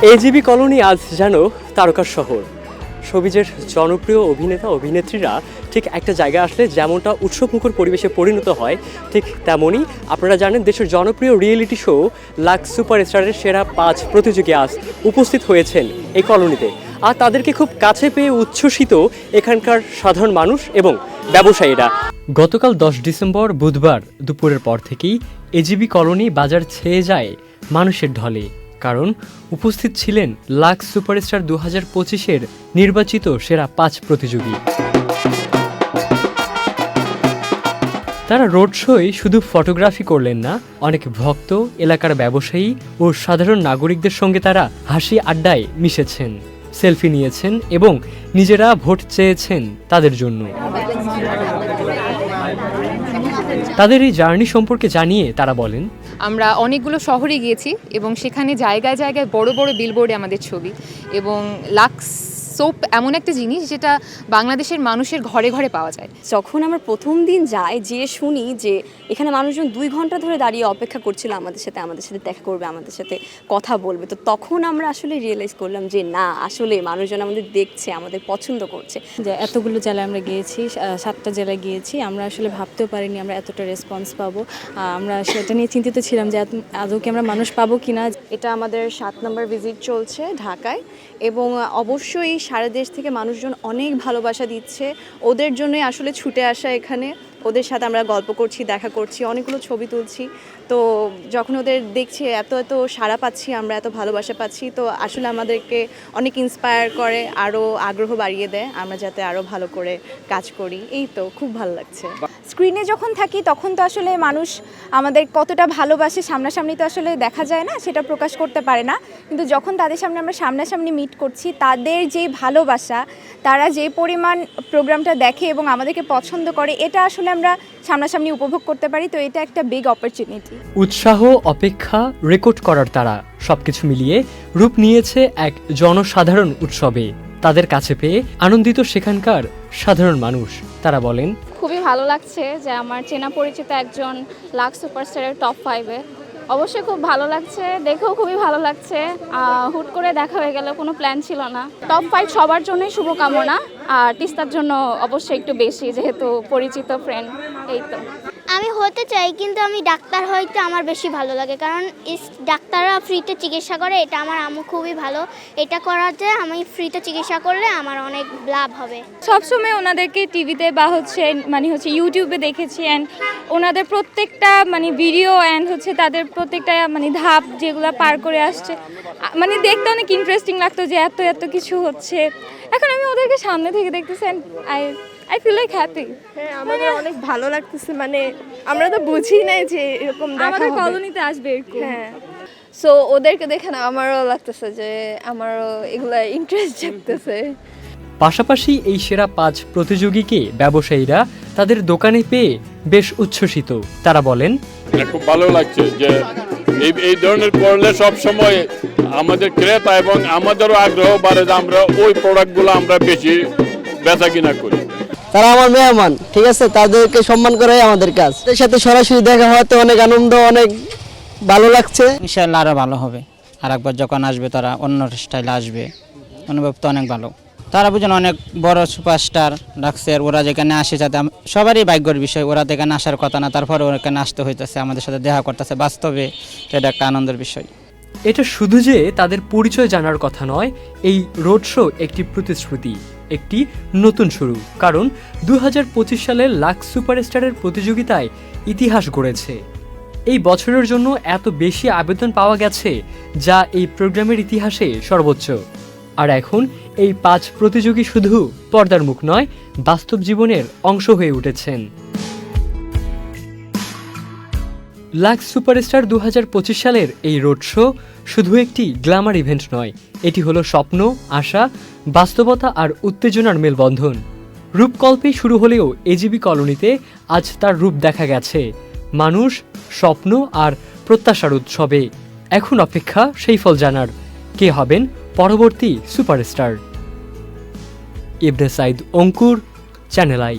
AGB colony আজ যেন তারকার শহর। শোবিজের জনপ্রিয় অভিনেতা অভিনেত্রীরা ঠিক একটা জায়গায় আসলে যেমনটা উৎসবমুখর পরিবেশে পরিণত হয়, ঠিক তেমনই আপনারা জানেন দেশের জনপ্রিয় রিয়েলিটি শো লাক্স সুপারস্টারের সেরা 5 প্রতিযোগী আজ উপস্থিত হয়েছেন এই কলোনিতে। আর তাদেরকে খুব কাছে পেয়ে উচ্ছ্বসিত এখানকার সাধারণ মানুষ এবং ব্যবসায়ীরা। গতকাল 10 ডিসেম্বর বুধবার দুপুরের পর থেকেই এজিবি কলোনি বাজার ছেয়ে যায় মানুষের ঢলে, কারণ উপস্থিত ছিলেন লাক্স সুপারস্টার 2025-এর নির্বাচিত সেরা 5 প্রতিযোগী। তারা রোড শোয় শুধু ফটোগ্রাফি করলেন না, অনেক ভক্ত, এলাকার ব্যবসায়ী ও সাধারণ নাগরিকদের সঙ্গে তারা হাসি আড্ডায় মিশেছেন, সেলফি নিয়েছেন এবং নিজেরা ভোট চেয়েছেন তাদের জন্য। তাদের এই জার্নি সম্পর্কে জানিয়ে তারা বলেন, আমরা অনেকগুলো শহরে গিয়েছি এবং সেখানে জায়গায় জায়গায় বড় বড় বিলবোর্ডে আমাদের ছবি, এবং লাক্স সোপ এমন একটা জিনিস যেটা বাংলাদেশের মানুষের ঘরে ঘরে পাওয়া যায়। যখন আমরা প্রথম দিন যাই, যে শুনি যে এখানে মানুষজন 2 ঘন্টা ধরে দাঁড়িয়ে অপেক্ষা করছিল আমাদের সাথে দেখা করবে, আমাদের সাথে কথা বলবে, তো তখন আমরা আসলে রিয়েলাইজ করলাম যে না, আসলে মানুষজন আমাদের দেখছে, আমাদের পছন্দ করছে। যে এতগুলো জেলায় আমরা গিয়েছি, 7টা জেলায় গিয়েছি, আমরা আসলে ভাবতেও পারিনি আমরা এতটা রেসপন্স পাবো। আমরা সেটা নিয়ে চিন্তিত ছিলাম যে আদৌ কি আমরা মানুষ পাবো কিনা। এটা আমাদের 7 নম্বর ভিজিট চলছে ঢাকায়, এবং অবশ্যই সারা দেশ থেকে মানুষজন অনেক ভালোবাসা দিচ্ছে। ওদের জন্যই আসলে ছুটে আসা এখানে, ওদের সাথে আমরা গল্প করছি, দেখা করছি, অনেকগুলো ছবি তুলছি। তো যখন ওদের দেখছি এত সাড়া পাচ্ছি, আমরা এত ভালোবাসা পাচ্ছি, তো আসলে আমাদেরকে অনেক ইন্সপায়ার করে, আরও আগ্রহ বাড়িয়ে দেয় আমরা যাতে আরও ভালো করে কাজ করি। এই তো খুব ভালো লাগছে। স্ক্রিনে যখন থাকি তখন তো আসলে মানুষ আমাদের কতটা ভালোবাসে সামনাসামনি তো আসলে দেখা যায় না, সেটা প্রকাশ করতে পারে না, কিন্তু যখন তাদের সামনে আমরা সামনাসামনি মিট করছি, তাদের যে ভালোবাসা, তারা যে পরিমাণ প্রোগ্রামটা দেখে এবং আমাদেরকে পছন্দ করে, এটা আসলে আমরা সামনাসামনি উপভোগ করতে পারি। তো এটা একটা বিগ অপরচুনিটি। উৎসাহ, অপেক্ষা, রেকর্ড করার তারা সবকিছু মিলিয়ে রূপ নিয়েছে এক জনসাধারণ উৎসবে। তাদের কাছে পেয়ে আনন্দিত সেখানকার সাধারণ মানুষ। তারা বলেন, খুবই ভালো লাগছে যে আমার চেনা পরিচিত একজন লাক্স সুপারস্টারের টপ 5-এ। অবশ্যই খুব ভালো লাগছে, দেখেও খুবই ভালো লাগছে। হুট করে দেখা হয়ে গেল, কোনো প্ল্যান ছিল না। টপ 5 সবার জন্যই শুভকামনা, আর তিস্তার জন্য অবশ্যই একটু বেশি, যেহেতু পরিচিত ফ্রেন্ড। এই তো আমি হতে চাই, কিন্তু আমি ডাক্তার হইতে আমার বেশি ভালো লাগে, কারণ ডাক্তাররা ফ্রিতে চিকিৎসা করে, এটা আমার আম্মু খুবই ভালো। এটা করাতে আমি ফ্রিতে চিকিৎসা করলে আমার অনেক লাভ হবে। সবসময় ওনাদেরকে টিভিতে বা ইউটিউবে দেখেছি, অ্যান্ড ওনাদের প্রত্যেকটা ভিডিও অ্যান্ড তাদের প্রত্যেকটা ধাপ যেগুলো পার করে আসছে, দেখতে অনেক ইন্টারেস্টিং লাগতো যে এত কিছু হচ্ছে। এখন আমি ওদেরকে সামনে থেকে দেখতেছি, I feel like happy. হ্যাঁ, আমাদের অনেক ভালো লাগতেছে, আমরা তো বুঝি নাই যে এরকম আমাদের কলোনিতে আসবে এরকম। হ্যাঁ, সো ওদেরকে দেখে না আমারও লাগতেছে যে আমারও এগুলা ইন্টারেস্ট জাগতেছে। পাশাপাশি এই সেরা 5 প্রতিযোগীকে ব্যবসায়ীরা তাদের দোকানে পেয়ে বেশ উচ্ছ্বসিত। তারা বলেন, খুব ভালো লাগছে যে এই ধরনের করলে সব সময় আমাদের ক্রেতা এবং আমাদেরও আগ্রহ বাড়ে যে আমরা ওই প্রোডাক্টগুলো আমরা বেশি বেচা কিনা করি। তারা আমার মেহমান, ঠিক আছে, তাদেরকে সম্মান করাই আমাদের কাজ। এর সাথে সরাসরি দেখা হওয়াতে অনেক আনন্দ, অনেক ভালো লাগছে। ইনশাআল্লাহ আরো ভালো হবে, আর একবার যখন আসবে তারা অন্য স্টাইলে আসবে, অনুভব তো অনেক ভালো। তারা বুঝেন অনেক বড় সুপারস্টার লাক্সের, ওরা যেখানে আসে, যাতে সবারই ভাগ্যের বিষয়, ওরা যেখানে আসার কথা না, তারপরে ওখানে আসতে হইতেছে, আমাদের সাথে দেখা করতেছে, বাস্তবে এটা একটা আনন্দের বিষয়। এটা শুধু যে তাদের পরিচয় জানার কথা নয়, এই রোড শো একটি প্রতিশ্রুতি, একটি নতুন শুরু। কারণ 2025 সালের লাক্স সুপারস্টারের প্রতিযোগিতায় ইতিহাস গড়েছে। এই বছরের জন্য এত বেশি আবেদন পাওয়া গেছে, যা এই প্রোগ্রামের ইতিহাসে সর্বোচ্চ। আর এখন এই 5 প্রতিযোগী শুধু পর্দার মুখ নয়, বাস্তব জীবনের অংশ হয়ে উঠেছেন। লাক্স সুপারস্টার 2025 সালের এই রোড শো শুধু একটি গ্ল্যামার ইভেন্ট নয়, এটি হলো স্বপ্ন, আশা, বাস্তবতা আর উত্তেজনার মেলবন্ধন। রূপকল্পে শুরু হলেও এজিবি কলোনিতে আজ তার রূপ দেখা গেছে মানুষ, স্বপ্ন আর প্রত্যাশার উৎসবে। এখন অপেক্ষা সেই ফল জানার, কে হবেন পরবর্তী superstar. Ibne Sayed Ankur, channel I.